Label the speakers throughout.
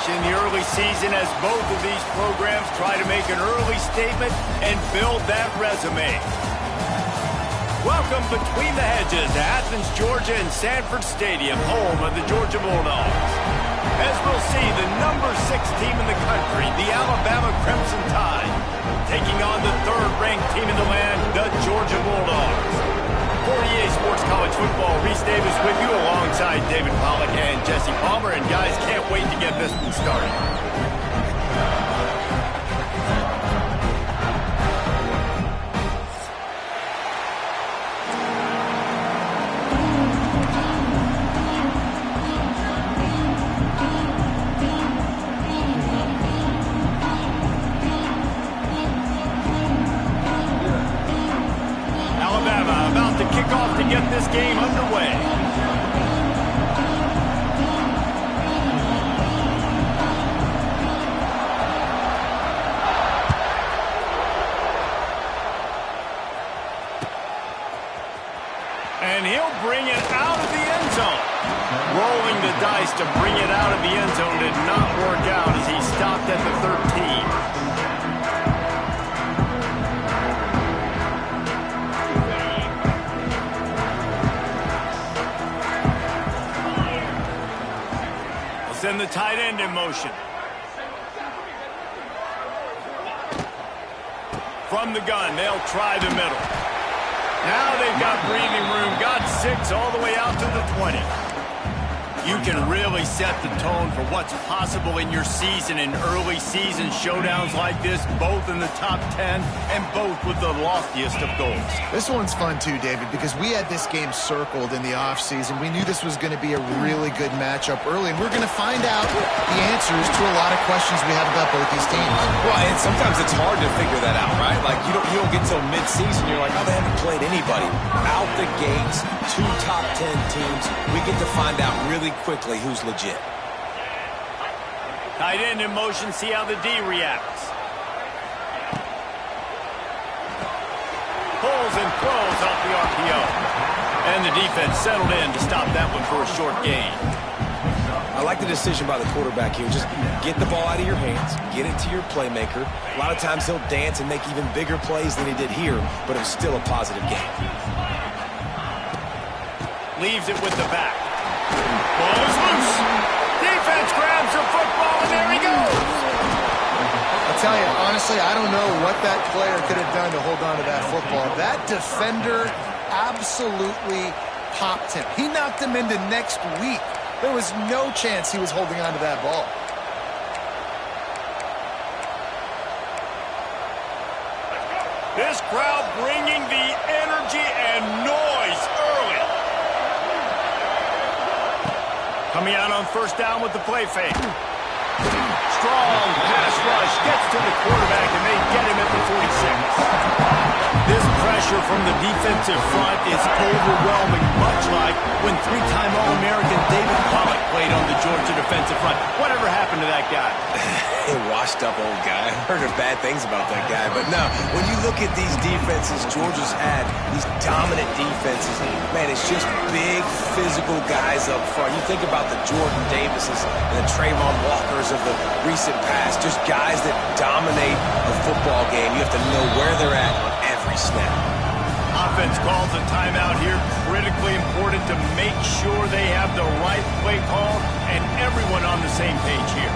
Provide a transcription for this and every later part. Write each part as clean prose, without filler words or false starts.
Speaker 1: in the early season as both of these programs try to make an early statement and build that resume. Welcome between the hedges to Athens, Georgia and Sanford Stadium, home of the Georgia Bulldogs. As we'll see, the number 6 team in the country, the Alabama Crimson Tide, taking on the third-ranked team in the land, the Georgia Bulldogs. For EA Sports College Football, Reese Davis with you alongside David Pollack and Jesse Palmer. And guys, can't wait to get this one started. Kickoff to get this game underway. And he'll bring it out of the end zone. Rolling the dice to bring it out of the end zone did not work out as he stopped at the 13. Send the tight end in motion. From the gun, they'll try the middle. Now they've got breathing room. Got 6 all the way out to the 20. You can really set the tone for what's possible in your season in early season showdowns like this, both in the top 10 and both with the loftiest of goals.
Speaker 2: This one's fun too, David, because we had this game circled in the offseason. We knew this was going to be a really good matchup early, and we're going to find out the answers to a lot of questions we have about both these teams.
Speaker 3: Well, and sometimes it's hard to figure that out, right? Like, you don't get till mid-season, you're like, oh, they haven't played anybody. Out the gates, 2 top 10 teams, we get to find out really quickly who's legit.
Speaker 1: Tight end in motion, see how the D reacts. Pulls and throws off the RPO. And the defense settled in to stop that one for a short gain.
Speaker 3: I like the decision by the quarterback here. Just get the ball out of your hands, get it to your playmaker. A lot of times he'll dance and make even bigger plays than he did here, but it was still a positive game.
Speaker 1: Leaves it with the back. Ball is loose. Defense grabs the football, and there he goes.
Speaker 2: I'll tell you, honestly, I don't know what that player could have done to hold on to that football. That defender absolutely popped him. He knocked him into next week. There was no chance he was holding on to that ball.
Speaker 1: This crowd bringing the energy and noise early. Coming out on first down with the play fake. Strong pass rush gets to the quarterback, and they get him at the 46. This pressure from the defensive front is overwhelming, much like when 3-time All-American David Pollack played on the Georgia defensive front. Whatever happened to that guy?
Speaker 3: A washed-up old guy. I heard bad things about that guy. But no, when you look at these defenses Georgia's had, these dominant defenses, man, it's just big, physical guys up front. You think about the Jordan Davises and the Trayvon Walkers of the recent past, just guys that dominate a football game. You have to know where they're at on every snap.
Speaker 1: Offense calls a timeout here. Critically important to make sure they have the right play call and everyone on the same page here.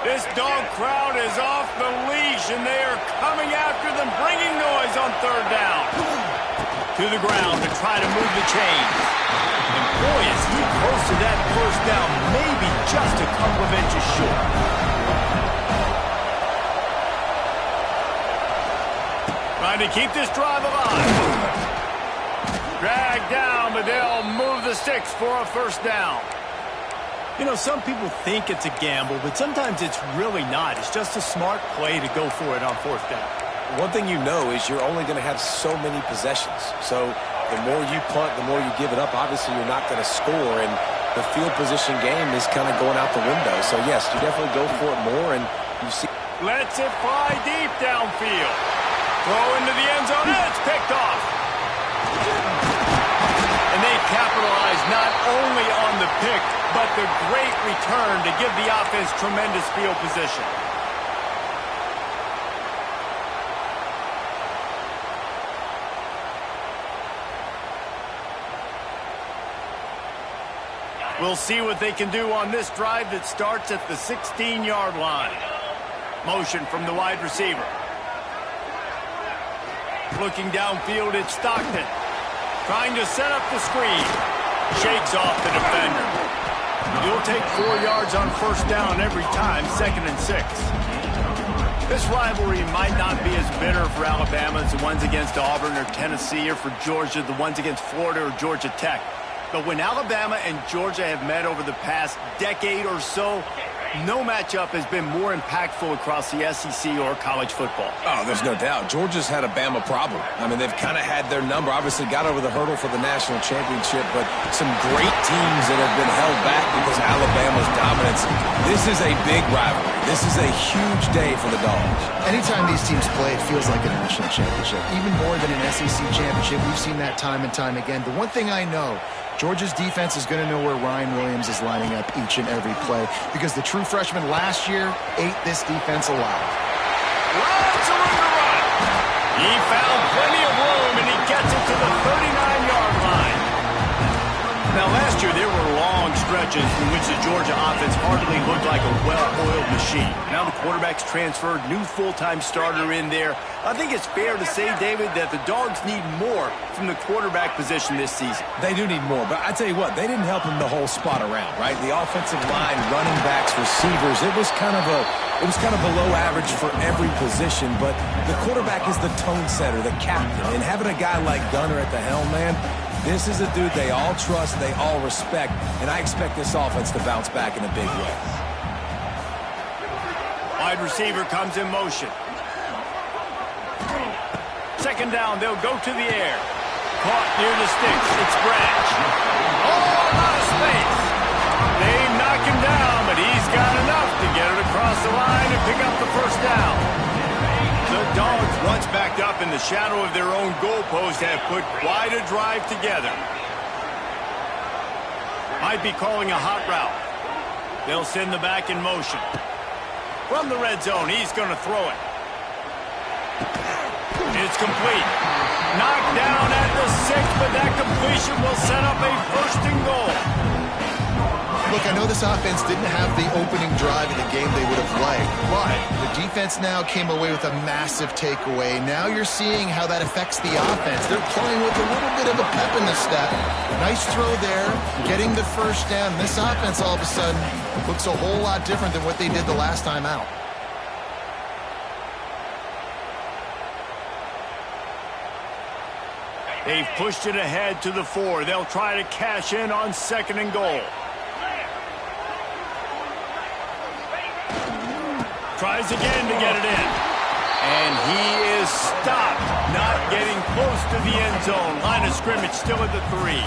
Speaker 1: This dog crowd is off the leash, and they are coming after them, bringing noise on third down. To the ground to try to move the chains. And boy, is he close to that first down, maybe just a couple of inches short. Trying to keep this drive alive. Dragged down, but they'll move the sticks for a first down. You know, some people think it's a gamble, but sometimes it's really not. It's just a smart play to go for it on fourth down.
Speaker 3: One thing you know is you're only going to have so many possessions. So the more you punt, the more you give it up. Obviously, you're not going to score, and the field position game is kind of going out the window. So, yes, you definitely go for it more, and you see.
Speaker 1: Lets it fly deep downfield. Throw into the end zone, and it's picked off. And they capitalize not only on the pick, but the great return to give the offense tremendous field position. We'll see what they can do on this drive that starts at the 16-yard line. Motion from the wide receiver. Looking downfield, it's Stockton. Trying to set up the screen. Shakes off the defender. He'll take 4 yards on first down every time, 2nd and 6. This rivalry might not be as bitter for Alabama as the ones against Auburn or Tennessee, or for Georgia, the ones against Florida or Georgia Tech. But when Alabama and Georgia have met over the past decade or so, no matchup has been more impactful across the SEC or college football.
Speaker 3: Oh, there's no doubt. Georgia's had a Bama problem. I mean, they've kind of had their number. Obviously got over the hurdle for the national championship, but some great teams that have been held back because of Alabama's dominance. This is a big rivalry. This is a huge day for the Dogs.
Speaker 2: Anytime these teams play, it feels like a national championship. Even more than an SEC championship. We've seen that time and time again. The one thing I know, Georgia's defense is going to know where Ryan Williams is lining up each and every play, because the true freshman last year ate this defense alive.
Speaker 1: Lots of room to run. He found plenty of room, and he gets it to the 39-yard line. Now, last year, there were long stretches in which the Georgia offense hardly looked like a well-oiled machine. Now the quarterback's transferred, new full-time starter in there. I think it's fair to say, David, that the Dogs need more from the quarterback position this season.
Speaker 3: They do need more, but I tell you what, they didn't help him the whole spot around, right? The offensive line, running backs, receivers, it was kind of below average for every position, but the quarterback is the tone setter, the captain, and having a guy like Gunner at the helm, man, this is a dude they all trust, they all respect, and I expect this offense to bounce back in a big way.
Speaker 1: Wide receiver comes in motion. 2nd down, they'll go to the air. Caught near the sticks. It's Branch. Oh, a lot of space. They knock him down, but he's got enough to get it across the line and pick up the first down. The Dogs, once backed up in the shadow of their own goalpost, have put quite a drive together. Might be calling a hot route. They'll send the back in motion. From the red zone, he's going to throw it. It's complete. Knocked down at the 6, but that completion will set up a 1st and goal.
Speaker 2: Look, I know this offense didn't have the opening drive in the game they would have liked, but the defense now came away with a massive takeaway. Now you're seeing how that affects the offense. They're playing with a little bit of a pep in the step. Nice throw there, getting the first down. This offense all of a sudden looks a whole lot different than what they did the last time out.
Speaker 1: They've pushed it ahead to the 4. They'll try to cash in on 2nd and goal. Tries again to get it in. And he is stopped, not getting close to the end zone. Line of scrimmage still at the 3.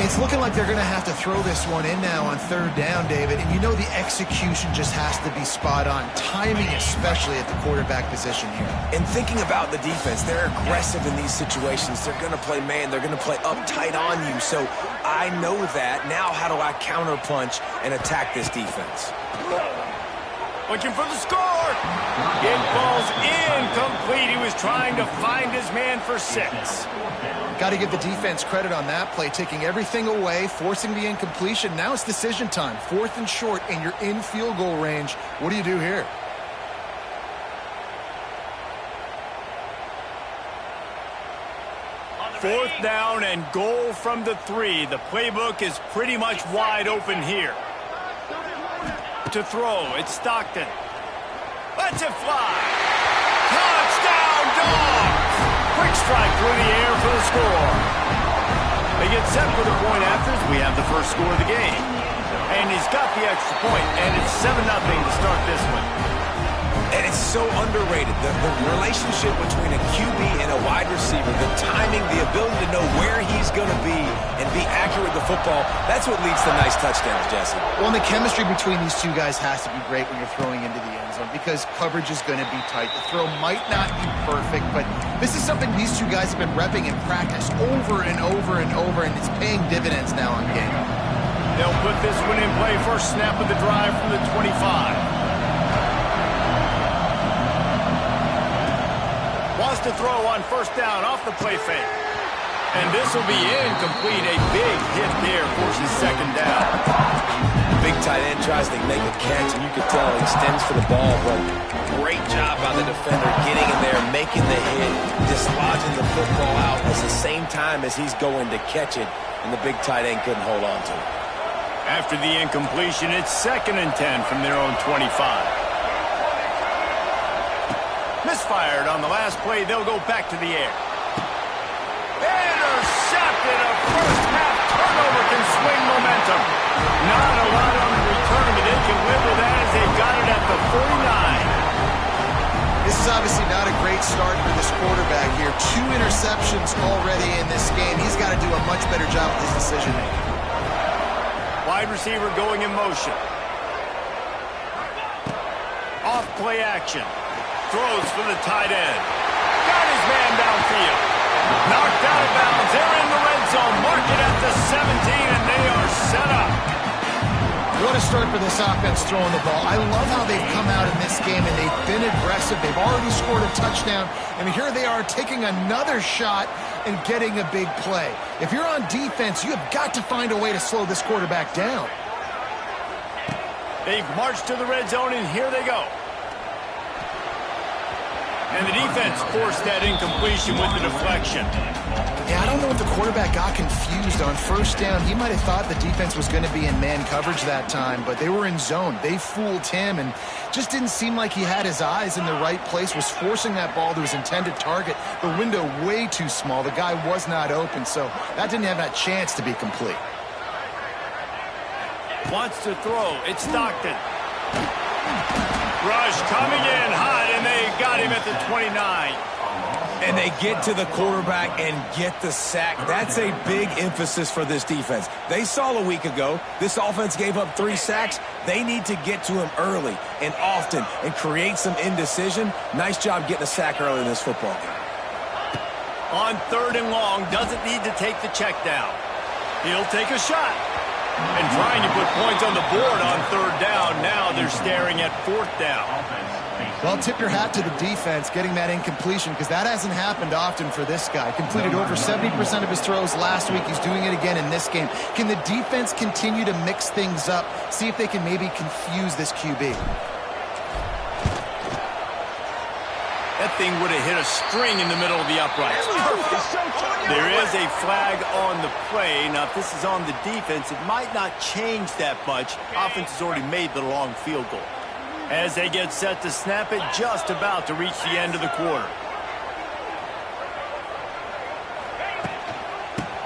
Speaker 2: It's looking like they're going to have to throw this one in now on 3rd down, David. And you know the execution just has to be spot on. Timing, especially at the quarterback position here.
Speaker 3: And thinking about the defense, they're aggressive in these situations. They're going to play man. They're going to play uptight on you. So I know that. Now how do I counterpunch and attack this defense?
Speaker 1: Looking for the score. It falls incomplete. He was trying to find his man for 6.
Speaker 2: Got to give the defense credit on that play, taking everything away, forcing the incompletion. Now it's decision time. 4th and short, and you're in field goal range. What do you do here?
Speaker 1: Fourth down and goal from the 3. The playbook is pretty much wide open here. To throw, it's Stockton. Lets it fly. Touchdown, Dogs! Quick strike through the air for the score. They get set for the point after as we have the first score of the game. And he's got the extra point, and it's 7-0 to start this one.
Speaker 3: And it's so underrated. The relationship between a QB and a wide receiver, the timing, the ability to know where he's going to be and be accurate with the football, that's what leads to nice touchdowns, Jesse.
Speaker 2: Well, and the chemistry between these two guys has to be great when you're throwing into the end zone because coverage is going to be tight. The throw might not be perfect, but this is something these two guys have been repping in practice over and over and over, and it's paying dividends now in game.
Speaker 1: They'll put this one in play. First snap of the drive from the 25. Wants to throw on first down off the play fake. And this will be incomplete. A big hit there forces second down.
Speaker 3: Big tight end tries to make a catch, and you can tell he extends for the ball, but great job by the defender getting in there, making the hit, dislodging the football out at the same time as he's going to catch it, and the big tight end couldn't hold on to it.
Speaker 1: After the incompletion, it's 2nd and 10 from their own 25. Misfired on the last play. They'll go back to the air. Intercepted. A first-half turnover can swing momentum. Not a lot on the return, but they can live with that as they got it at the 49.
Speaker 2: This is obviously not a great start for this quarterback here. 2 interceptions already in this game. He's got to do a much better job with his decision-making.
Speaker 1: Wide receiver going in motion. Off play action. Throws for the tight end. Got his man downfield. Knocked out of bounds. They're in the red zone. Mark it at the 17, and they are set up.
Speaker 2: What a start for this offense throwing the ball. I love how they've come out in this game, and they've been aggressive. They've already scored a touchdown, and here they are taking another shot and getting a big play. If you're on defense, you have got to find a way to slow this quarterback down.
Speaker 1: They've marched to the red zone, and here they go. And the defense forced that incompletion with the deflection.
Speaker 2: Yeah, I don't know if the quarterback got confused on first down. He might have thought the defense was going to be in man coverage that time, but they were in zone. They fooled him and just didn't seem like he had his eyes in the right place, was forcing that ball to his intended target. The window way too small. The guy was not open, so that didn't have that chance to be complete.
Speaker 1: Wants to throw. It's Stockton. Rush coming in hot, and they got him at the 29.
Speaker 3: And they get to the quarterback and get the sack. That's a big emphasis for this defense. They saw a week ago, this offense gave up 3 sacks. They need to get to him early and often and create some indecision. Nice job getting a sack early in this football game.
Speaker 1: On 3rd and long, doesn't need to take the check down. He'll take a shot. And trying to put points on the board on 3rd down. Now they're staring at 4th down.
Speaker 2: Well, tip your hat to the defense getting that incompletion because that hasn't happened often for this guy. Completed over 70% of his throws last week. He's doing it again in this game. Can the defense continue to mix things up? See if they can maybe confuse this QB.
Speaker 1: That thing would have hit a string in the middle of the uprights. There is a flag on the play. Now, if this is on the defense, it might not change that much. Offense has already made the long field goal. As they get set to snap it, just about to reach the end of the quarter.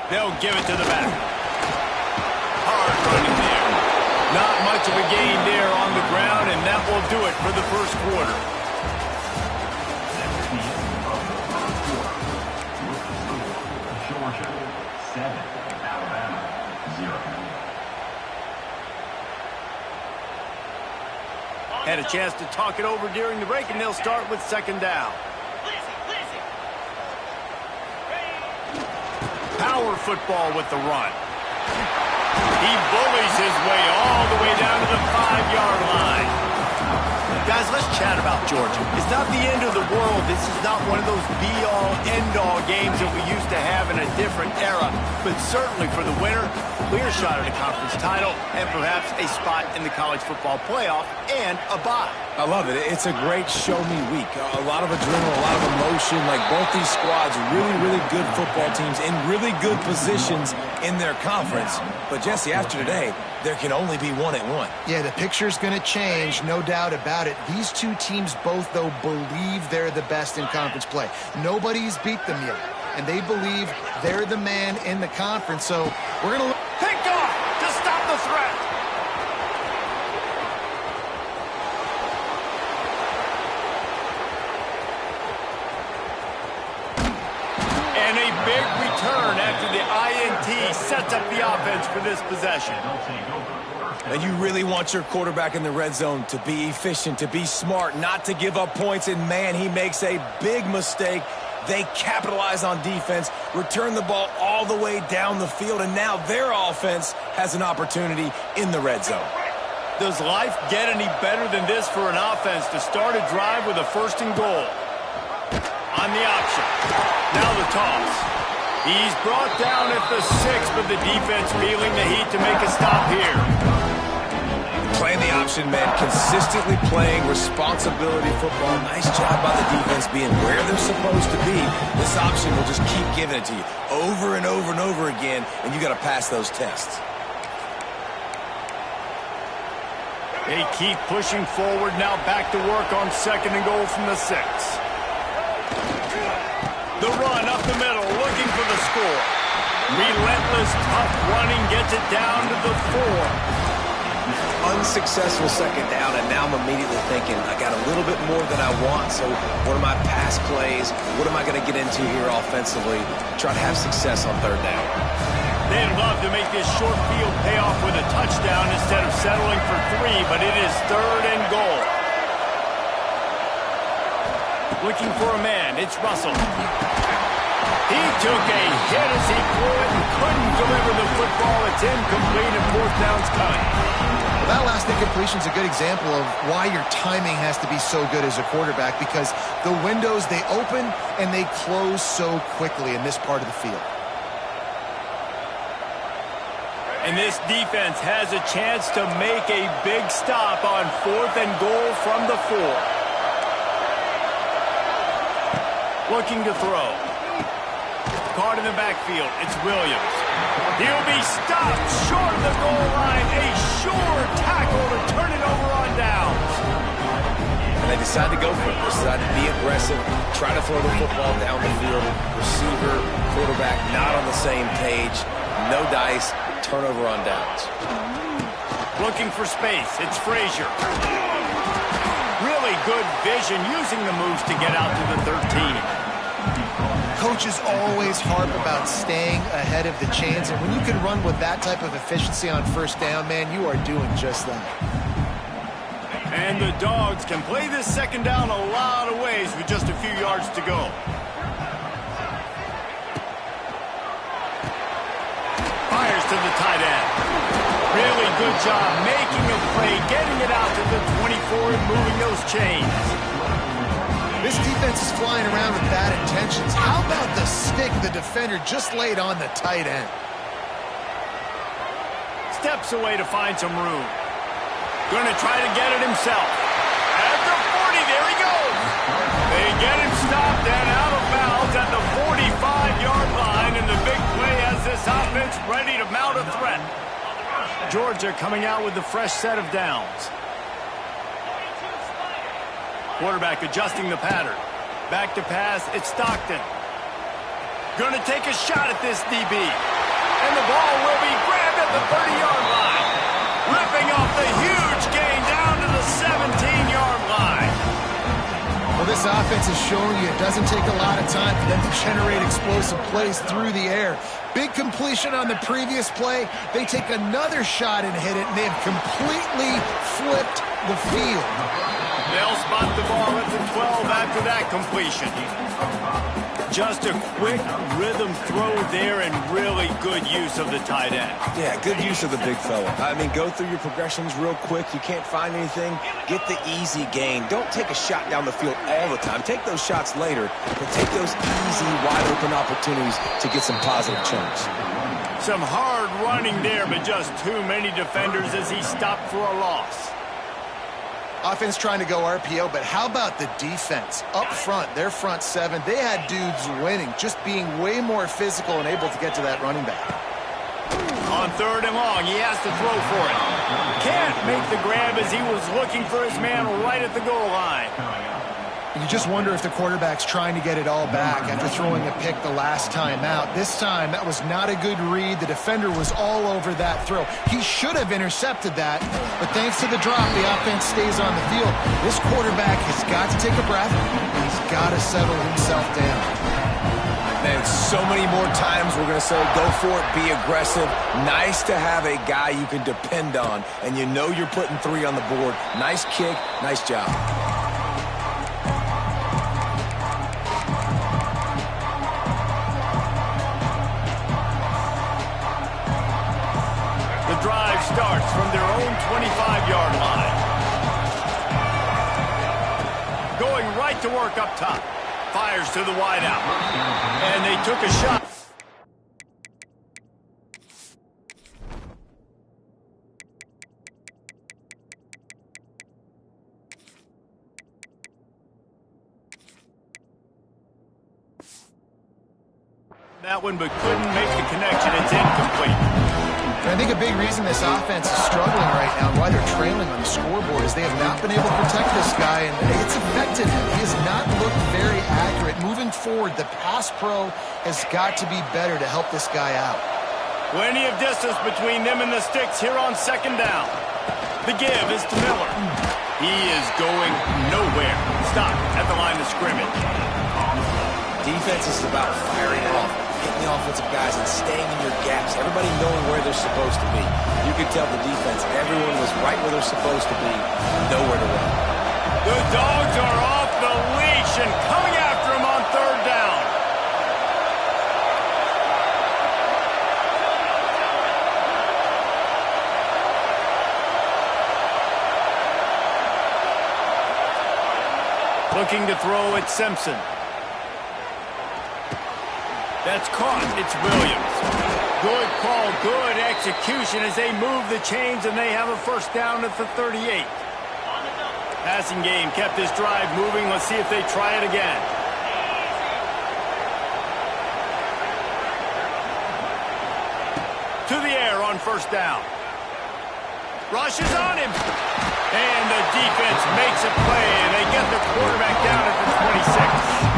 Speaker 1: They'll give it to the back. Hard running there. Not much of a gain there on the ground, and that will do it for the first quarter. Had a chance to talk it over during the break, and they'll start with 2nd down. Power football with the run. He bullies his way all the way down to the 5-yard line. Guys, let's chat about Georgia. It's not the end of the world. This is not one of those be-all, end-all games that we used to have in a different era. But certainly for the winner, clear shot at a conference title and perhaps a spot in the college football playoff and a bye.
Speaker 3: I love it. It's a great show-me week. A lot of adrenaline, a lot of emotion. Like both these squads, really, really good football teams in really good positions in their conference. But, Jesse, after today, there can only be one at one.
Speaker 2: Yeah, the picture's going to change, no doubt about it. These two teams both, though, believe they're the best in conference play. Nobody's beat them yet, and they believe they're the man in the conference. So we're going to
Speaker 1: pick off to stop the threat. And a big return after the INT sets up the offense for this possession.
Speaker 3: And you really want your quarterback in the red zone to be efficient, to be smart, not to give up points. And, man, he makes a big mistake. They capitalize on defense, return the ball all the way down the field, and now their offense has an opportunity in the red zone.
Speaker 1: Does life get any better than this for an offense to start a drive with a 1st and goal? On the option. Now the toss. He's brought down at the 6, but the defense feeling the heat to make a stop here.
Speaker 3: Playing the option, man, consistently playing responsibility football. Nice job by the defense being where they're supposed to be. This option will just keep giving it to you over and over and over again, and you got to pass those tests.
Speaker 1: They keep pushing forward, now back to work on 2nd and goal from the 6. The run up the middle, looking for the score. Relentless, tough running, gets it down to the 4.
Speaker 3: Unsuccessful 2nd down, and now I'm immediately thinking, I got a little bit more than I want, so what are my pass plays? What am I going to get into here offensively? Try to have success on 3rd down.
Speaker 1: They'd love to make this short field pay off with a touchdown instead of settling for 3, but it is 3rd and goal. Looking for a man, it's Russell. He took a hit as he threw it and couldn't deliver the football. It's incomplete and 4th down's coming.
Speaker 2: Well, that last incompletion is a good example of why your timing has to be so good as a quarterback, because the windows, they open and they close so quickly in this part of the field.
Speaker 1: And this defense has a chance to make a big stop on 4th and goal from the 4. Looking to throw. Caught in the backfield, it's Williams. He'll be stopped short of the goal line. A sure tackle to turn it over on downs.
Speaker 3: And they decide to go for it. They decide to be aggressive, try to throw the football down the field. Receiver, quarterback not on the same page. No dice, turnover on downs.
Speaker 1: Looking for space, it's Frazier. Really good vision, using the moves to get out to the 13.
Speaker 2: Coaches always harp about staying ahead of the chains, and when you can run with that type of efficiency on 1st down, man, you are doing just that.
Speaker 1: And the Dogs can play this 2nd down a lot of ways with just a few yards to go. Fires to the tight end. Really good job making a play, getting it out to the 24 and moving those chains.
Speaker 2: This defense is flying around with bad intentions. How about the stick the defender just laid on the tight end?
Speaker 1: Steps away to find some room. Going to try to get it himself. At the 40, there he goes. They get him stopped and out of bounds at the 45-yard line, and the big play has this offense ready to mount a threat. Georgia coming out with a fresh set of downs. Quarterback adjusting the pattern. Back to pass, it's Stockton. Going to take a shot at this DB. And the ball will be grabbed at the 30-yard line. Ripping off the huge gain down to the 17-yard line.
Speaker 2: Well, this offense is showing you it doesn't take a lot of time for them to generate explosive plays through the air. Big completion on the previous play. They take another shot and hit it, and they've completely flipped the field.
Speaker 1: They'll spot the ball at the 12 after that completion. Just a quick rhythm throw there and really good use of the tight end.
Speaker 3: Yeah, good use of the big fella. I mean, go through your progressions real quick. You can't find anything. Get the easy gain. Don't take a shot down the field all the time. Take those shots later, but take those easy, wide-open opportunities to get some positive chunks.
Speaker 1: Some hard running there, but just too many defenders as he stopped for a loss.
Speaker 2: Offense trying to go RPO, but how about the defense? Up front, their front 7, they had dudes winning, just being way more physical and able to get to that running back.
Speaker 1: On 3rd and long, he has to throw for it. Can't make the grab as he was looking for his man right at the goal line.
Speaker 2: You just wonder if the quarterback's trying to get it all back after throwing a pick the last time out. This time, that was not a good read. The defender was all over that throw. He should have intercepted that, but thanks to the drop, the offense stays on the field. This quarterback has got to take a breath, and he's got to settle himself down.
Speaker 3: And so mmany more times we're going to say, go for it, be aggressive. Nice to have a guy you can depend on, and you know you're putting 3 on the board. Nice kick, nice job.
Speaker 1: The drive starts from their own 25-yard line. Going right to work up top. Fires to the wideout. And they took a shot. That one, but couldn't make the connection. It's incomplete.
Speaker 2: I think a big reason this offense is struggling right now, why they're trailing on the scoreboard, is they have not been able to protect this guy, and it's affected him. He has not looked very accurate. Moving forward, the pass pro has got to be better to help this guy out.
Speaker 1: Plenty of distance between them and the sticks here on second down. The give is to Miller. He is going nowhere. Stop at the line of scrimmage.
Speaker 3: Defense is about firing off, hitting the offensive guys and staying in your gaps, everybody knowing where they're supposed to be. You could tell the defense, everyone was right where they're supposed to be, nowhere to run.
Speaker 1: The Dogs are off the leash and coming after him on third down. Looking to throw at Simpson. That's caught. It's Williams. Good call, good execution as they move the chains, and they have a first down at the 38. Passing game kept this drive moving. Let's see if they try it again. To the air on first down. Rush is on him. And the defense makes a play, and they get the quarterback down at the 26.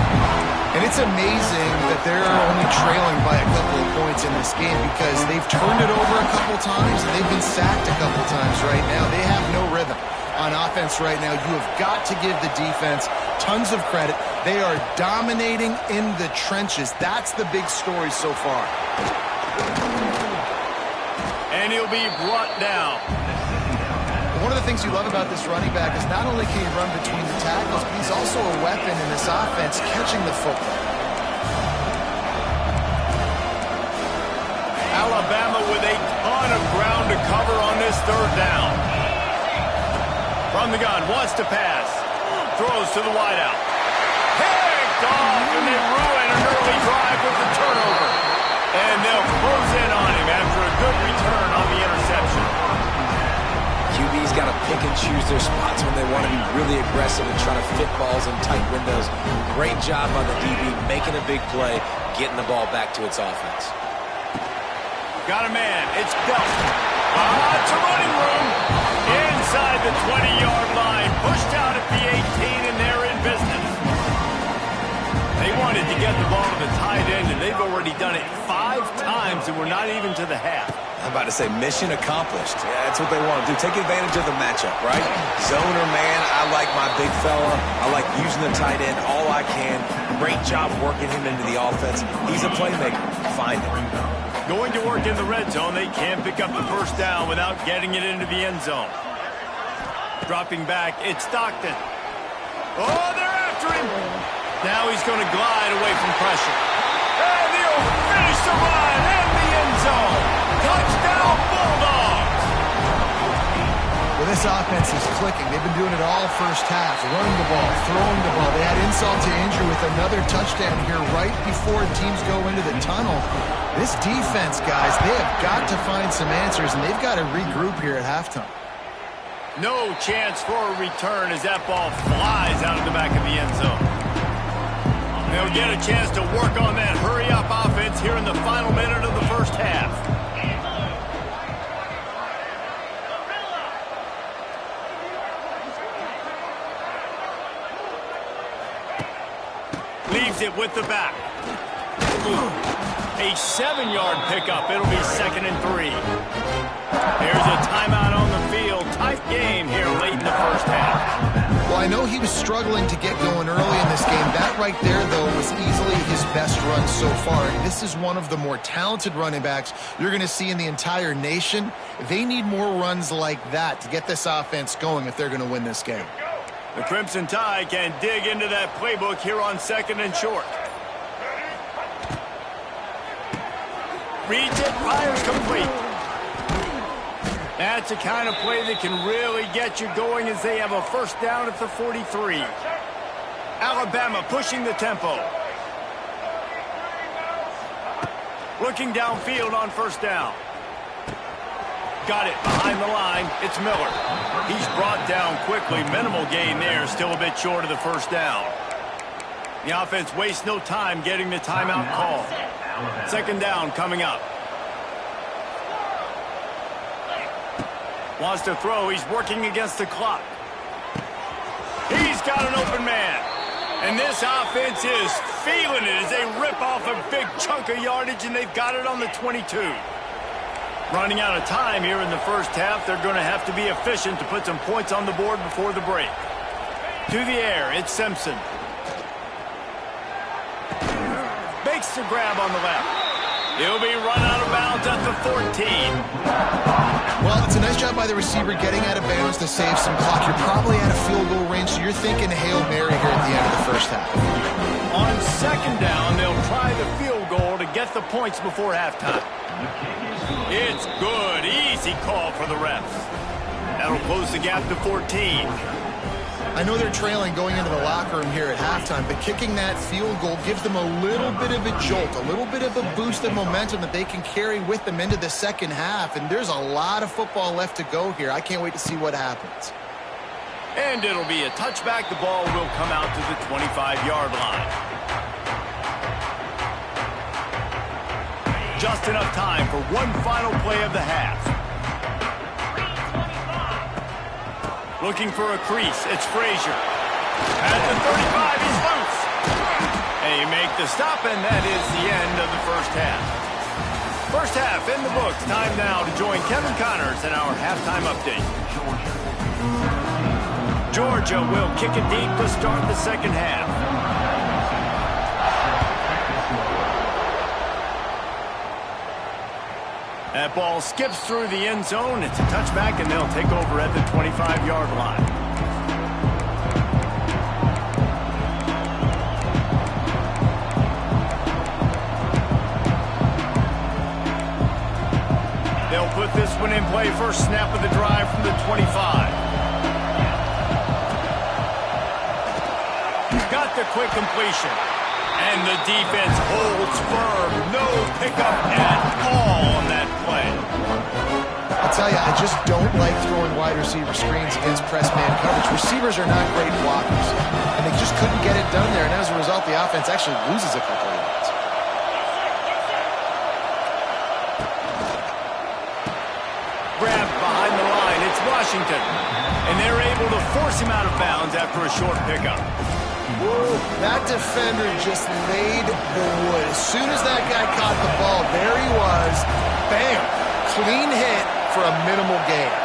Speaker 2: And it's amazing that they're only trailing by a couple of points in this game because they've turned it over a couple times and they've been sacked a couple times right now. They have no rhythm on offense right now. You have got to give the defense tons of credit. They are dominating in the trenches. That's the big story so far.
Speaker 1: And he'll be brought down.
Speaker 2: One of the things you love about this running back is not only can he run between the tackles, but he's also a weapon in this offense catching the football.
Speaker 1: Alabama with a ton of ground to cover on this third down. From the gun, wants to pass. Throws to the wideout. Picked off, and they ruin an early drive with the turnover. And they'll close in on him after a good return on the interception.
Speaker 3: QB's got to pick and choose their spots when they want to be really aggressive and try to fit balls in tight windows. Great job by the DB making a big play, getting the ball back to its offense.
Speaker 1: Got a man. It's Belt. It's a running room. Inside the 20-yard line. Pushed out at the 18, and they're in business. They wanted to get the ball to the tight end, and they've already done it 5 times, and we're not even to the half.
Speaker 3: I'm about to say mission accomplished. Yeah, that's what they want to do. Take advantage of the matchup, right? Zone or man, I like my big fella. I like using the tight end all I can. Great job working him into the offense. He's a playmaker. Find him.
Speaker 1: Going to work in the red zone. They can't pick up the first down without getting it into the end zone. Dropping back, it's Stockton. Oh, they're after him. Now he's going to glide away from pressure. And he'll finish the run in the end zone. Touchdown, Bulldogs!
Speaker 2: Well, this offense is clicking. They've been doing it all first half, running the ball, throwing the ball. They had insult to injury with another touchdown here right before teams go into the tunnel. This defense, guys, they have got to find some answers, and they've got to regroup here at halftime.
Speaker 1: No chance for a return as that ball flies out of the back of the end zone. They'll get a chance to work on that hurry-up offense here in the final minute of the first half. Leaves it with the back. A 7-yard pickup. It'll be 2nd and 3. There's a timeout on the field. Tight game here late in the first half.
Speaker 2: Well, I know he was struggling to get going early in this game. That right there, though, was easily his best run so far. And this is one of the more talented running backs you're going to see in the entire nation. They need more runs like that to get this offense going if they're going to win this game.
Speaker 1: The Crimson Tide can dig into that playbook here on 2nd and short. Reads it, fires complete. That's the kind of play that can really get you going as they have a first down at the 43. Alabama pushing the tempo. Looking downfield on first down. Got it behind the line. It's Miller. He's brought down quickly. Minimal gain there. Still a bit short of the first down. The offense wastes no time getting the timeout call. 2nd down coming up. Wants to throw. He's working against the clock. He's got an open man. And this offense is feeling it as they rip off a big chunk of yardage, and they've got it on the 22. Running out of time here in the first half. They're going to have to be efficient to put some points on the board before the break. To the air, it's Simpson. Makes the grab on the left. He'll be run out of bounds at the 14.
Speaker 2: Well, it's a nice job by the receiver getting out of bounds to save some clock. You're probably out of field goal range, so you're thinking Hail Mary here at the end of the first half.
Speaker 1: On 2nd down, they'll try the field goal to get the points before halftime. It's good. Easy call for the refs. That'll close the gap to 14.
Speaker 2: I know they're trailing going into the locker room here at halftime, but kicking that field goal gives them a little bit of a jolt, a little bit of a boost of momentum that they can carry with them into the second half. And there's a lot of football left to go here. I can't wait to see what happens.
Speaker 1: And it'll be a touchback. The ball will come out to the 25-yard line. Just enough time for one final play of the half. Looking for a crease. It's Frazier. At the 35, he's loose. They make the stop, and that is the end of the first half. First half in the books. Time now to join Kevin Connors in our halftime update. Georgia will kick it deep to start the second half. That ball skips through the end zone. It's a touchback, and they'll take over at the 25-yard line. They'll put this one in play. First snap of the drive from the 25. Got the quick completion. And the defense holds firm. No pickup at all on that play.
Speaker 2: I'll tell you, I just don't like throwing wide receiver screens against press man coverage. Receivers are not great blockers, and they just couldn't get it done there. And as a result, the offense actually loses a couple of yards.
Speaker 1: Grabbed behind the line. It's Washington. And they're able to force him out of bounds after a short pickup.
Speaker 2: Woo, that defender just laid the wood. As soon as that guy caught the ball, there he was. Bam! Clean hit for a minimal gain.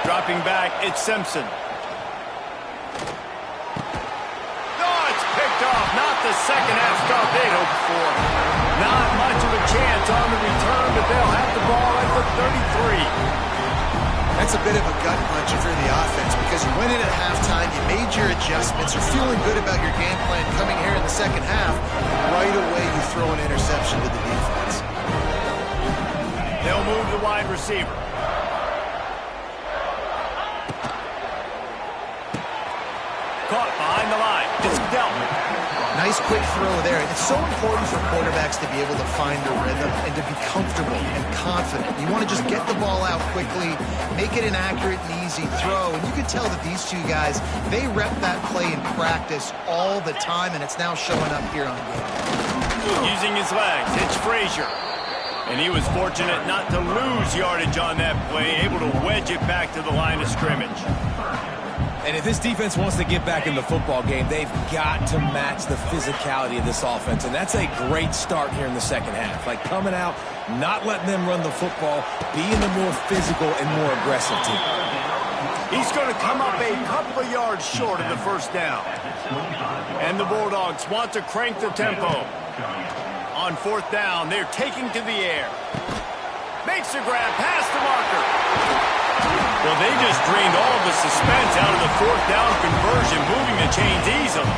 Speaker 1: Dropping back, it's Simpson. Oh, it's picked off. Not the second half start they'd hoped for. Not much of a chance on the return, but they'll have the ball at the 33.
Speaker 2: That's a bit of a gut punch for the offense because you went in at halftime, you made your adjustments, you're feeling good about your game plan coming here in the second half. Right away, you throw an interception to the defense.
Speaker 1: They'll move the wide receiver. Caught behind the line. It's dealt.
Speaker 2: Nice quick throw there. It's so important for quarterbacks to be able to find a rhythm and to be comfortable and confident. You want to just get the ball out quickly, make it an accurate and easy throw. And you can tell that these two guys, they rep that play in practice all the time, and it's now showing up here on game.
Speaker 1: Using his legs, it's Frazier. And he was fortunate not to lose yardage on that play, able to wedge it back to the line of scrimmage.
Speaker 3: And if this defense wants to get back in the football game, they've got to match the physicality of this offense. And that's a great start here in the second half. Like coming out, not letting them run the football, being the more physical and more aggressive team.
Speaker 1: He's going to come up a couple of yards short of the first down. And the Bulldogs want to crank the tempo. On fourth down, they're taking to the air. Makes a grab past the marker. Well, they just drained all the suspense out of the fourth down conversion, moving the chains easily.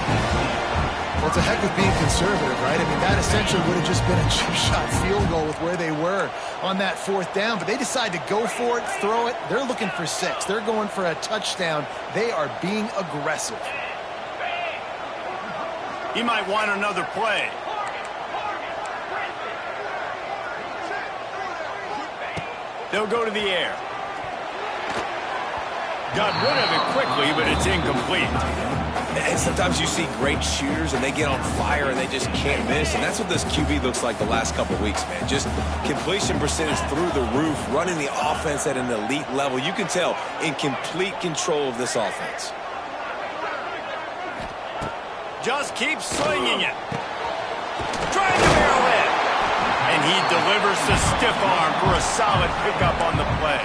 Speaker 2: Well, it's a heck of being conservative, right? I mean, that essentially would have just been a chip shot field goal with where they were on that fourth down. But they decide to go for it, throw it. They're looking for 6. They're going for a touchdown. They are being aggressive.
Speaker 1: He might want another play. They'll go to the air. Got rid of it quickly, but it's incomplete.
Speaker 3: And sometimes you see great shooters, and they get on fire, and they just can't miss. And that's what this QB looks like the last couple of weeks, man. Just completion percentage through the roof, running the offense at an elite level. You can tell in complete control of this offense.
Speaker 1: Just keeps slinging it. Trying to barrel in. And he delivers the stiff arm for a solid pickup on the play.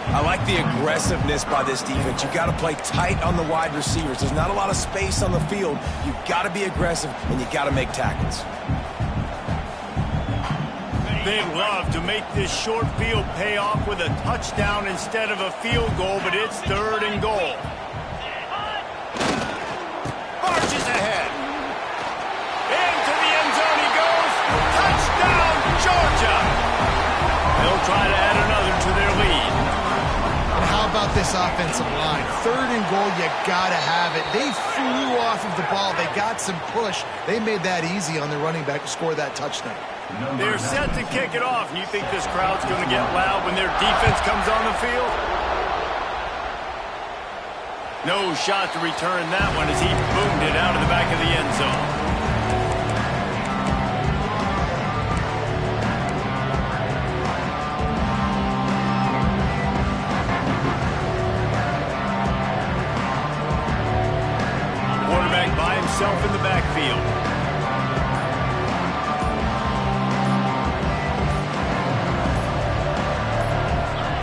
Speaker 3: I like the aggressiveness by this defense. You've got to play tight on the wide receivers. There's not a lot of space on the field. You've got to be aggressive, and you've got to make tackles.
Speaker 1: They love to make this short field pay off with a touchdown instead of a field goal, but it's 3rd and goal. Marches ahead. Into the end zone he goes. Touchdown, Georgia. They'll try to add another to their lead.
Speaker 2: How about this offensive line? 3rd and goal, you gotta have it. They flew off of the ball. They got some push. They made that easy on their running back to score that touchdown.
Speaker 1: They're set to kick it off. And you think this crowd's going to get loud when their defense comes on the field? No shot to return that one as he boomed it out of the back of the end zone. Himself in the backfield.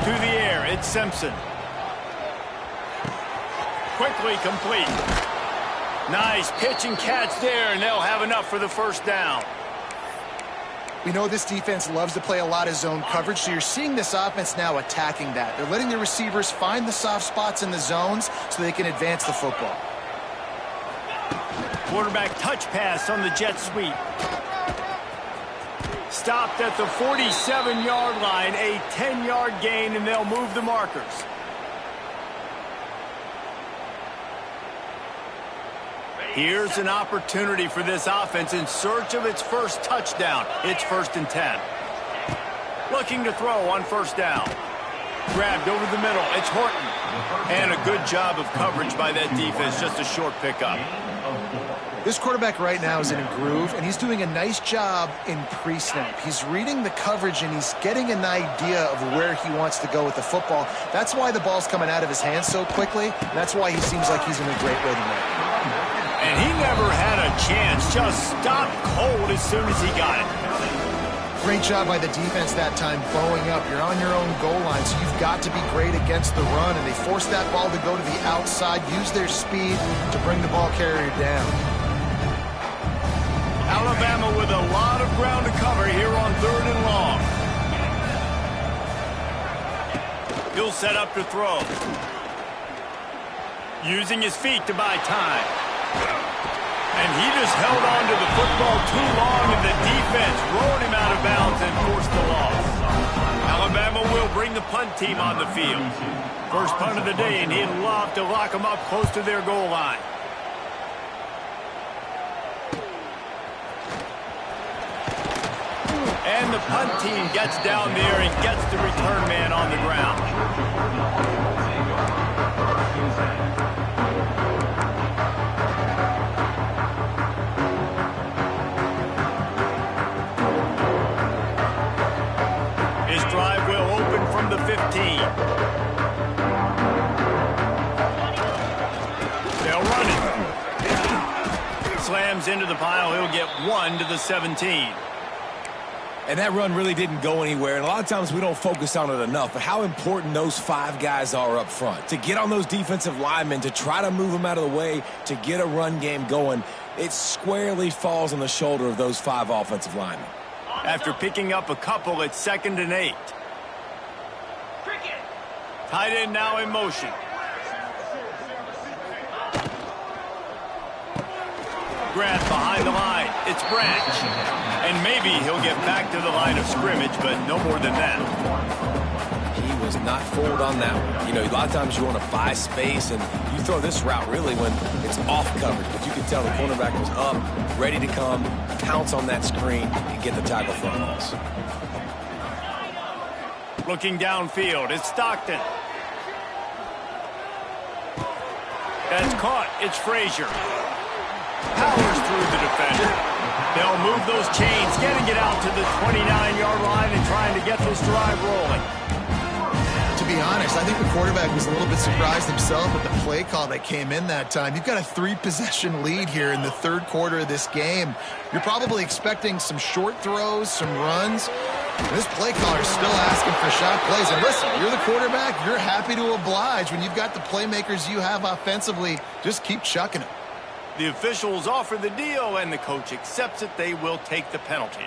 Speaker 1: To the air, it's Simpson. Quickly complete. Nice pitch and catch there, and they'll have enough for the first down.
Speaker 2: We know this defense loves to play a lot of zone coverage, so you're seeing this offense now attacking that. They're letting the receivers find the soft spots in the zones so they can advance the football.
Speaker 1: Quarterback touch pass on the jet sweep. Stopped at the 47-yard line, a 10-yard gain, and they'll move the markers. Here's an opportunity for this offense in search of its first touchdown. It's 1st and 10. Looking to throw on first down. Grabbed over the middle. It's Horton. And a good job of coverage by that defense. Just a short pickup.
Speaker 2: This quarterback right now is in a groove, and he's doing a nice job in pre-snap. He's reading the coverage, and he's getting an idea of where he wants to go with the football. That's why the ball's coming out of his hands so quickly, and that's why he seems like he's in a great rhythm right now.
Speaker 1: And he never had a chance. Just stopped cold as soon as he got it.
Speaker 2: Great job by the defense that time, bowing up. You're on your own goal line, so you've got to be great against the run, and they forced that ball to go to the outside, use their speed to bring the ball carrier down.
Speaker 1: Alabama with a lot of ground to cover here on 3rd and long. He'll set up to throw. Using his feet to buy time. And he just held on to the football too long, and the defense rolled him out of bounds and forced the loss. Alabama will bring the punt team on the field. First punt of the day, and he'd love to lock them up close to their goal line. And the punt team gets down there and gets the return man on the ground. His drive will open from the 15. They'll run it. Slams into the pile. He'll get 1 to the 17.
Speaker 3: And that run really didn't go anywhere, and a lot of times we don't focus on it enough, but how important those 5 guys are up front. To get on those defensive linemen, to try to move them out of the way, to get a run game going, it squarely falls on the shoulder of those 5 offensive linemen.
Speaker 1: After picking up a couple, it's 2nd and 8. Tight end now in motion. Grant behind the line. It's Branch. And maybe he'll get back to the line of scrimmage, but no more than that.
Speaker 3: He was not fooled on that one. You know, a lot of times you want to buy space, and you throw this route really when it's off coverage. But you can tell the cornerback was up, ready to come, pounce on that screen, and get the tackle for a loss.
Speaker 1: Looking downfield, it's Stockton. That's caught. It's Frazier. Powers through the defender. They'll move those chains, getting it out to the 29-yard line and trying to get this drive rolling.
Speaker 2: To be honest, I think the quarterback was a little bit surprised himself with the play call that came in that time. You've got a 3-possession lead here in the 3rd quarter of this game. You're probably expecting some short throws, some runs. This play caller is still asking for shot plays. And listen, you're the quarterback. You're happy to oblige. When you've got the playmakers you have offensively, just keep chucking them.
Speaker 1: The officials offer the deal, and the coach accepts it. They will take the penalty.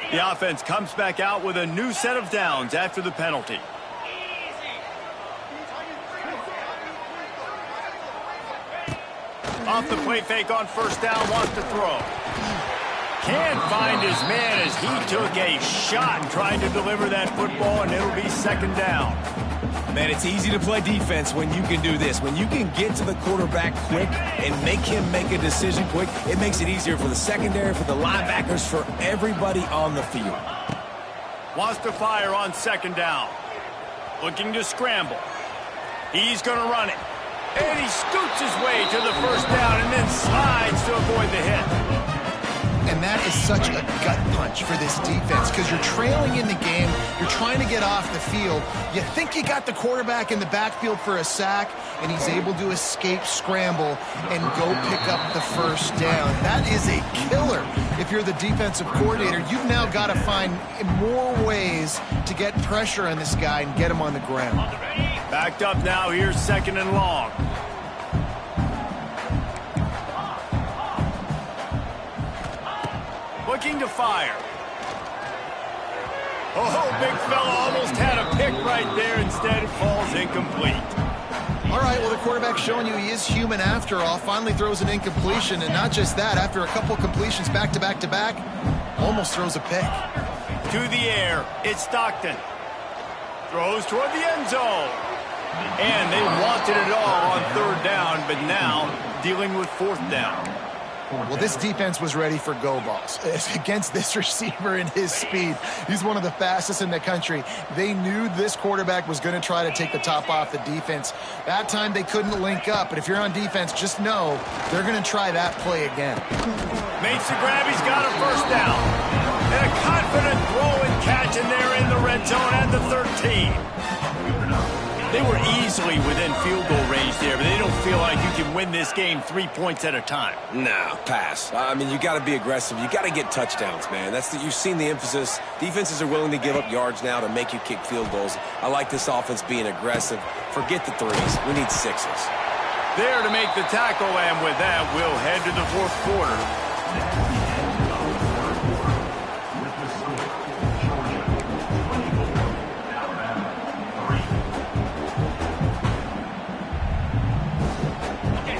Speaker 1: The offense comes back out with a new set of downs after the penalty. Off the play fake on 1st down, wants to throw. Can't find his man as he took a shot trying to deliver that football, and it'll be 2nd down.
Speaker 3: Man, it's easy to play defense when you can do this. When you can get to the quarterback quick and make him make a decision quick, it makes it easier for the secondary, for the linebackers, for everybody on the field.
Speaker 1: Wants to fire on 2nd down. Looking to scramble. He's going to run it. And he scoots his way to the 1st down and then slides to avoid the hit.
Speaker 2: And that is such a gut punch for this defense because you're trailing in the game. You're trying to get off the field. You think you got the quarterback in the backfield for a sack, and he's able to escape scramble and go pick up the 1st down. That is a killer. If you're the defensive coordinator, you've now got to find more ways to get pressure on this guy and get him on the ground.
Speaker 1: Backed up now. Here's 2nd and long. Looking to fire. Oh, big fella almost had a pick right there. Instead, it falls incomplete.
Speaker 2: All right, well, the quarterback's showing you he is human after all. Finally throws an incompletion, and not just that. After a couple completions back-to-back-to-back, almost throws a pick.
Speaker 1: To the air, it's Stockton. Throws toward the end zone. And they wanted it all on 3rd down, but now dealing with 4th down.
Speaker 2: Well, this defense was ready for go balls against this receiver and his speed. He's one of the fastest in the country. They knew this quarterback was going to try to take the top off the defense. That time they couldn't link up, but if you're on defense, just know they're going to try that play again.
Speaker 1: Makes the grab. He's got a 1st down. And a confident throw and catch, and they're in the red zone at the 13. They were easily within field goal range there, but they don't feel like you can win this game 3 points at a time.
Speaker 3: No, pass. I mean, you got to be aggressive. You got to get touchdowns, man. You've seen the emphasis. Defenses are willing to give up yards now to make you kick field goals. I like this offense being aggressive. Forget the 3s. We need 6s.
Speaker 1: There to make the tackle, and with that, we'll head to the 4th quarter.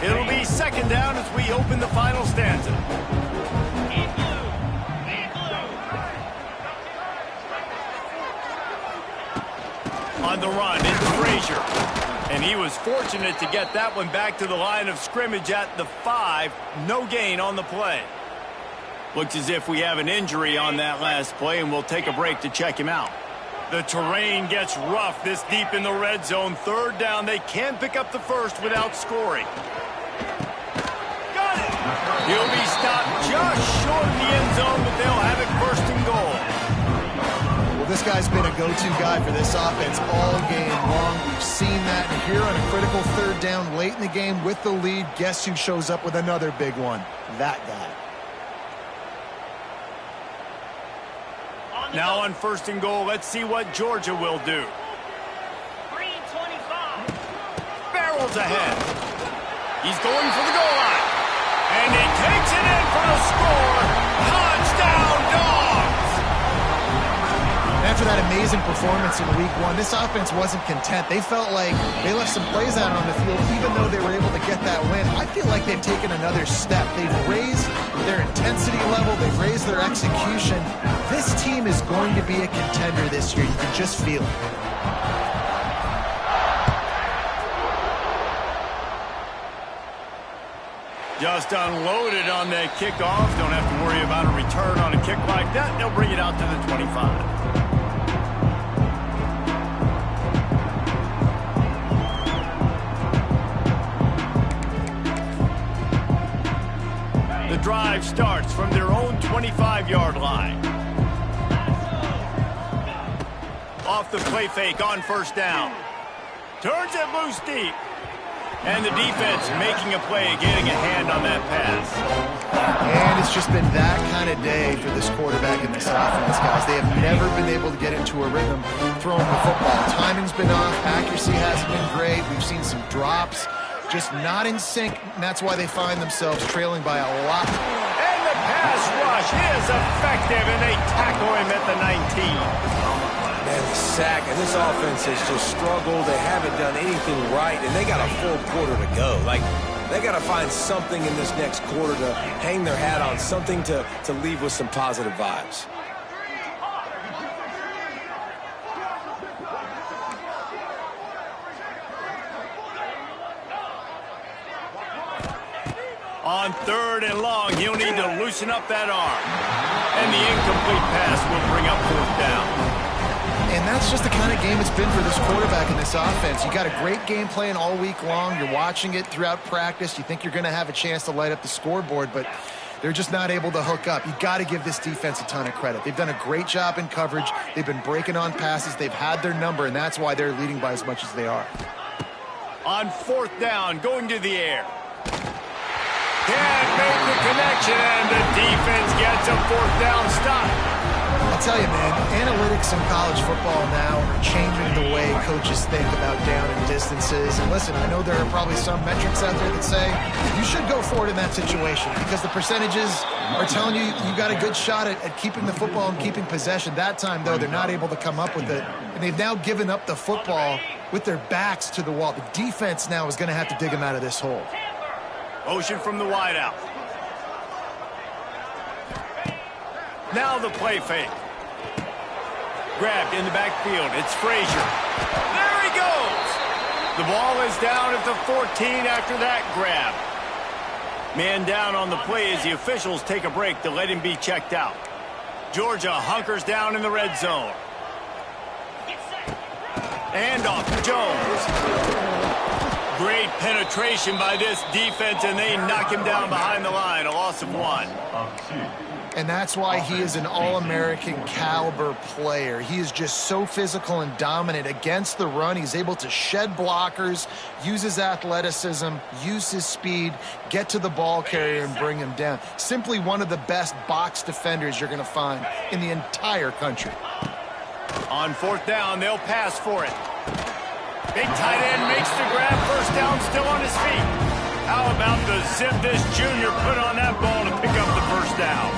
Speaker 1: It'll be 2nd down as we open the final stanza. On the run, it's Frazier. And he was fortunate to get that one back to the line of scrimmage at the 5. No gain on the play. Looks as if we have an injury on that last play, and we'll take a break to check him out. The terrain gets rough this deep in the red zone. 3rd down, they can pick up the 1st without scoring. Got it! He'll be stopped just short of the end zone, but they'll have it 1st and goal.
Speaker 2: Well, this guy's been a go-to guy for this offense all game long. We've seen that here on a critical 3rd down late in the game with the lead. Guess who shows up with another big one? That guy.
Speaker 1: Now on 1st and goal, let's see what Georgia will do.
Speaker 4: 3:25.
Speaker 1: Barrels ahead. He's going for the goal line. And he takes it in for the score. Touchdown, Dogs!
Speaker 2: After that amazing performance in week 1, this offense wasn't content. They felt like they left some plays out on the field, even though they were able to get that win. I feel like they've taken another step. They've raised their intensity level. They've raised their execution. This team is going to be a contender this year. You can just feel it.
Speaker 1: Just unloaded on that kickoff. Don't have to worry about a return on a kick like that. They'll bring it out to the 25. The drive starts from their own 25-yard line. Off the play fake on 1st down. Turns it loose deep. And the defense making a play, getting a hand on that pass.
Speaker 2: And it's just been that kind of day for this quarterback and this offense, guys. They have never been able to get into a rhythm throwing the football. Timing's been off. Accuracy hasn't been great. We've seen some drops. Just not in sync, and that's why they find themselves trailing by a lot.
Speaker 1: And the pass rush is effective, and they tackle him at the 19.
Speaker 3: Man, the sack, and this offense has just struggled. They haven't done anything right, and they got a full quarter to go. Like, they got to find something in this next quarter to hang their hat on, something to leave with some positive vibes.
Speaker 1: On 3rd and long, he'll need to loosen up that arm. And the incomplete pass will bring up 4th down.
Speaker 2: And that's just the kind of game it's been for this quarterback and this offense. You got a great game plan all week long. You're watching it throughout practice. You think you're going to have a chance to light up the scoreboard, but they're just not able to hook up. You got to give this defense a ton of credit. They've done a great job in coverage. They've been breaking on passes. They've had their number, and that's why they're leading by as much as they are.
Speaker 1: On 4th down, going to the air. Can't make the connection, and the defense gets a 4th down stop.
Speaker 2: I'll tell you, man, analytics in college football now are changing the way coaches think about down and distances. And listen, I know there are probably some metrics out there that say you should go forward in that situation because the percentages are telling you you got a good shot at keeping the football and keeping possession. That time, though, they're not able to come up with it. And they've now given up the football with their backs to the wall. The defense now is going to have to dig them out of this hole.
Speaker 1: Motion from the wideout. Now the play fake. Grabbed in the backfield. It's Frazier. There he goes. The ball is down at the 14 after that grab. Man down on the play as the officials take a break to let him be checked out. Georgia hunkers down in the red zone. And off to Jones. Great penetration by this defense, and they knock him down behind the line. A loss of 1.
Speaker 2: And that's why he is an All-American caliber player. He is just so physical and dominant against the run. He's able to shed blockers, use his athleticism, use his speed, get to the ball carrier and bring him down. Simply one of the best box defenders you're going to find in the entire country.
Speaker 1: On 4th down, they'll pass for it. Big tight end makes the grab. 1st down, still on his feet. How about the zip this junior put on that ball to pick up the 1st down?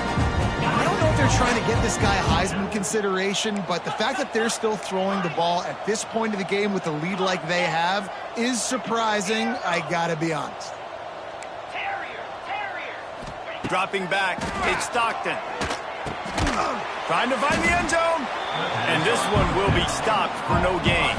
Speaker 2: I don't know if they're trying to get this guy Heisman consideration, but the fact that they're still throwing the ball at this point of the game with a lead like they have is surprising, I gotta be honest.
Speaker 1: Dropping back, it's Stockton. Trying to find the end zone. And this one will be stopped for no gain.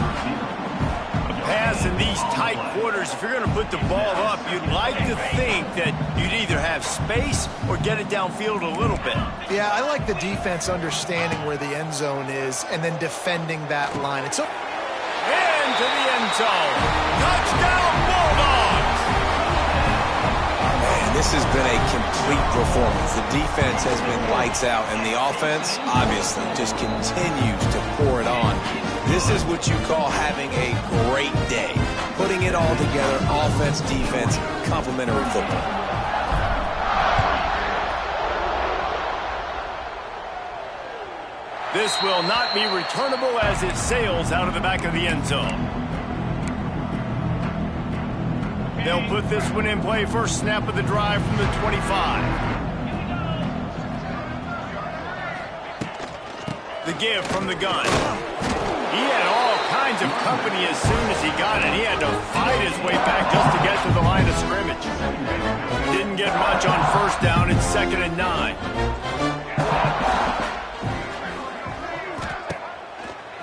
Speaker 1: Pass in these tight quarters, if you're going to put the ball up, you'd like to think that you'd either have space or get it downfield a little bit.
Speaker 2: Yeah, I like the defense understanding where the end zone is and then defending that line. It's
Speaker 1: into the end zone. Touchdown, Bulldogs!
Speaker 3: Man, this has been a complete performance. The defense has been lights out, and the offense, obviously, just continues to pour it on. This is what you call having a great day. Putting it all together, offense, defense, complementary football.
Speaker 1: This will not be returnable as it sails out of the back of the end zone. They'll put this one in play. First snap of the drive from the 25. The give from the gun. He had all kinds of company as soon as he got it. He had to fight his way back just to get to the line of scrimmage. Didn't get much on first down. It's 2nd and 9.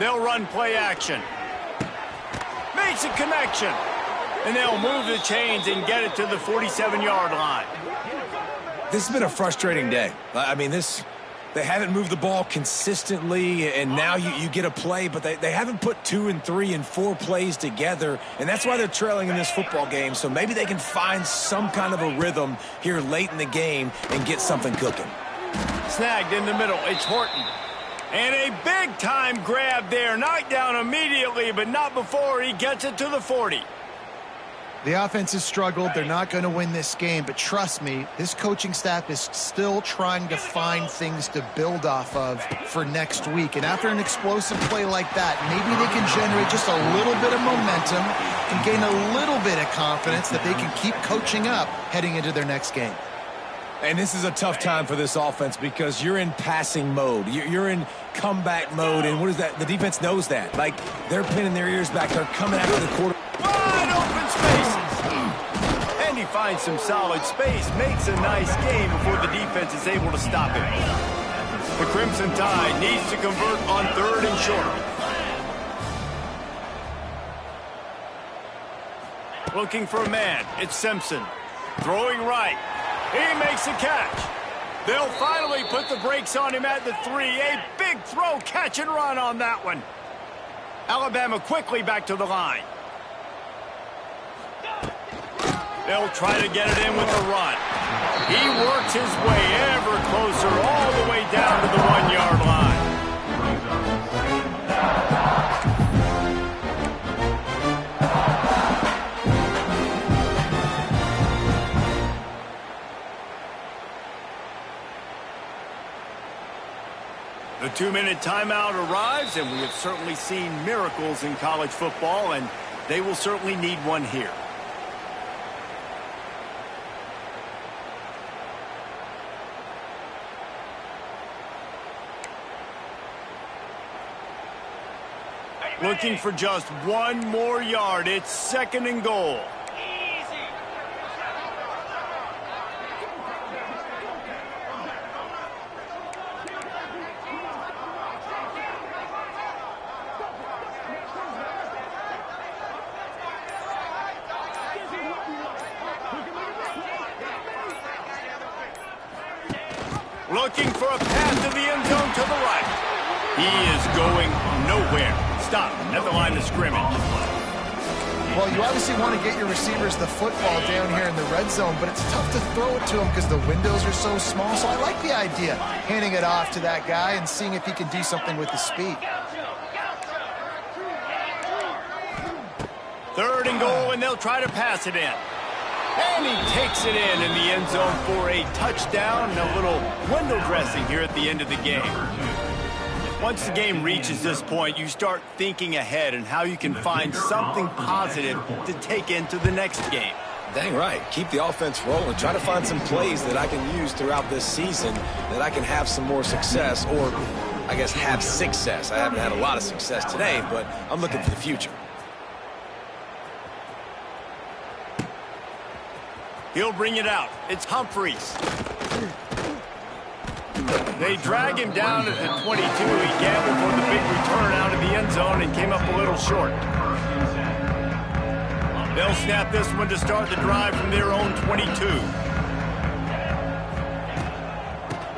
Speaker 1: They'll run play action. Makes a connection. And they'll move the chains and get it to the 47-yard line.
Speaker 3: This has been a frustrating day. I mean, they haven't moved the ball consistently, and now you get a play, but they haven't put 2 and 3 and 4 plays together, and that's why they're trailing in this football game. So maybe they can find some kind of a rhythm here late in the game and get something cooking.
Speaker 1: Snagged in the middle. It's Horton. And a big-time grab there. Knocked down immediately, but not before he gets it to the 40.
Speaker 2: The offense has struggled. They're not going to win this game, but trust me, this coaching staff is still trying to find things to build off of for next week. And after an explosive play like that, maybe they can generate just a little bit of momentum and gain a little bit of confidence that they can keep coaching up heading into their next game.
Speaker 3: And this is a tough time for this offense because you're in passing mode. You're in comeback mode, and what is that? The defense knows that. Like, they're pinning their ears back. They're coming after the quarter.
Speaker 1: Wide open spaces. And he finds some solid space. Makes a nice game before the defense is able to stop him. The Crimson Tide needs to convert on 3rd and short. Looking for a man. It's Simpson. Throwing right. He makes a catch. They'll finally put the brakes on him at the 3. A big throw, catch and run on that one. Alabama quickly back to the line. They'll try to get it in with a run. He works his way ever closer all the way down to the 1-yard line. The 2-minute timeout arrives, and we have certainly seen miracles in college football, and they will certainly need one here. Looking for just 1 more yard. It's 2nd and goal. Looking for a pass to the end zone to the right. He is going nowhere. Stop at the line of scrimmage.
Speaker 2: Well, you obviously want to get your receivers the football down here in the red zone, but it's tough to throw it to them because the windows are so small. So I like the idea, handing it off to that guy and seeing if he can do something with his speed.
Speaker 1: 3rd and goal, and they'll try to pass it in. And he takes it in the end zone for a touchdown and a little window dressing here at the end of the game. Once the game reaches this point, you start thinking ahead and how you can find something positive to take into the next game.
Speaker 3: Dang right. Keep the offense rolling. Try to find some plays that I can use throughout this season that I can have some more success, or I guess have success. I haven't had a lot of success today, but I'm looking for the future.
Speaker 1: He'll bring it out. It's Humphreys. They drag him down at the 22. He gambled for the big return out of the end zone and came up a little short. They'll snap this one to start the drive from their own 22.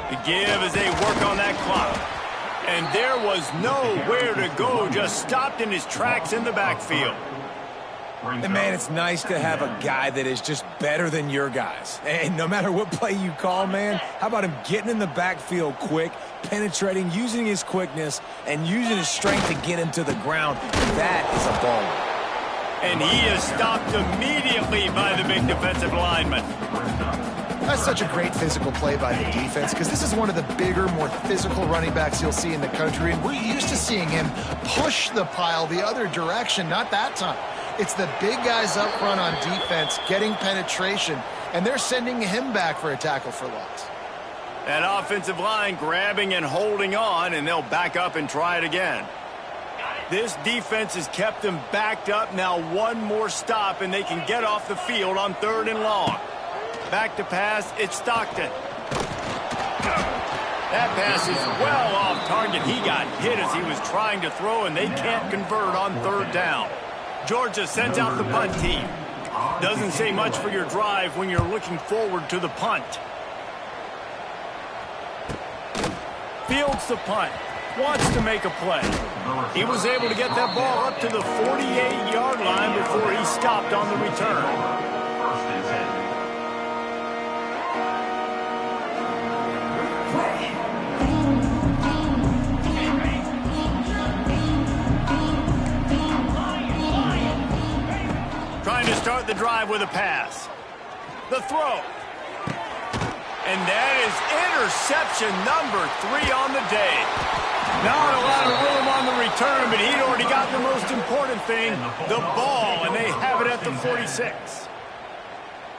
Speaker 1: The give as they work on that clock. And there was nowhere to go, just stopped in his tracks in the backfield.
Speaker 3: And, man, it's nice to have a guy that is just better than your guys. And no matter what play you call, man, how about him getting in the backfield quick, penetrating, using his quickness, and using his strength to get him to the ground? That is a baller.
Speaker 1: And he is stopped immediately by the big defensive lineman.
Speaker 2: That's such a great physical play by the defense because this is one of the bigger, more physical running backs you'll see in the country, and we're used to seeing him push the pile the other direction. Not that time. It's the big guys up front on defense getting penetration, and they're sending him back for a tackle for loss.
Speaker 1: That offensive line grabbing and holding on, and they'll back up and try it again. This defense has kept them backed up. Now one more stop, and they can get off the field on 3rd and long. Back to pass, it's Stockton. That pass is well off target. He got hit as he was trying to throw, and they can't convert on 3rd down. Georgia sends out the punt team. Doesn't say much for your drive when you're looking forward to the punt. Fields the punt. Wants to make a play. He was able to get that ball up to the 48-yard line before he stopped on the return. Trying to start the drive with a pass. The throw. And that is interception number 3 on the day. Not a lot of room on the return, but he'd already got the most important thing, the ball, and they have it at the 46.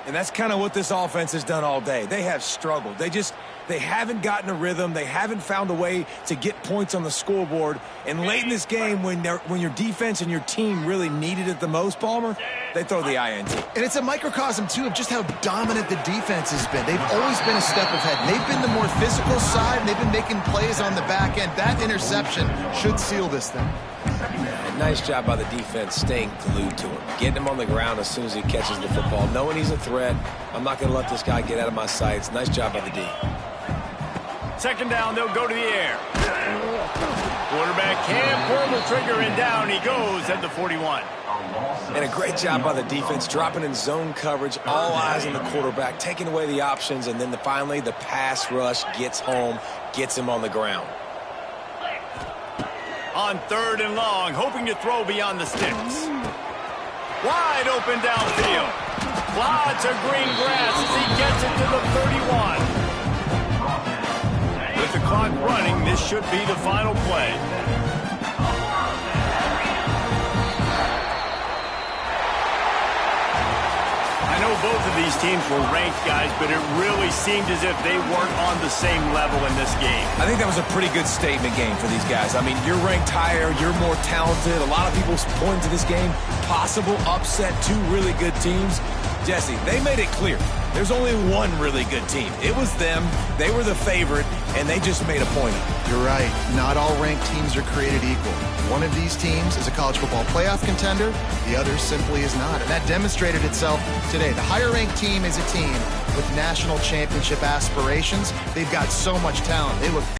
Speaker 3: And that's kind of what this offense has done all day. They have struggled. They haven't gotten a rhythm. They haven't found a way to get points on the scoreboard. And late in this game, when your defense and your team really needed it the most, Palmer, they throw the INT.
Speaker 2: And it's a microcosm, too, of just how dominant the defense has been. They've always been a step ahead. They've been the more physical side, and they've been making plays on the back end. That interception should seal this thing.
Speaker 3: And nice job by the defense staying glued to him, getting him on the ground as soon as he catches the football, knowing he's a threat. I'm not going to let this guy get out of my sights. Nice job by the D.
Speaker 1: 2nd down, they'll go to the air. Quarterback can't pull the trigger, and down he goes at the 41.
Speaker 3: And a great job by the defense, dropping in zone coverage, all eyes on the quarterback, taking away the options, and then finally the pass rush gets home, gets him on the ground.
Speaker 1: On 3rd and long, hoping to throw beyond the sticks. Wide open downfield. Lots of green grass as he gets it to the 31. With the clock running, this should be the final play. I know both of these teams were ranked, guys, but it really seemed as if they weren't on the same level in this game.
Speaker 3: I think that was a pretty good statement game for these guys. I mean, you're ranked higher, you're more talented. A lot of people point to this game, possible upset, 2 really good teams. Jesse, they made it clear. There's only one really good team. It was them. They were the favorite, and they just made a point of it.
Speaker 2: You're right. Not all ranked teams are created equal. One of these teams is a college football playoff contender. The other simply is not. And that demonstrated itself today. The higher-ranked team is a team with national championship aspirations. They've got so much talent. They look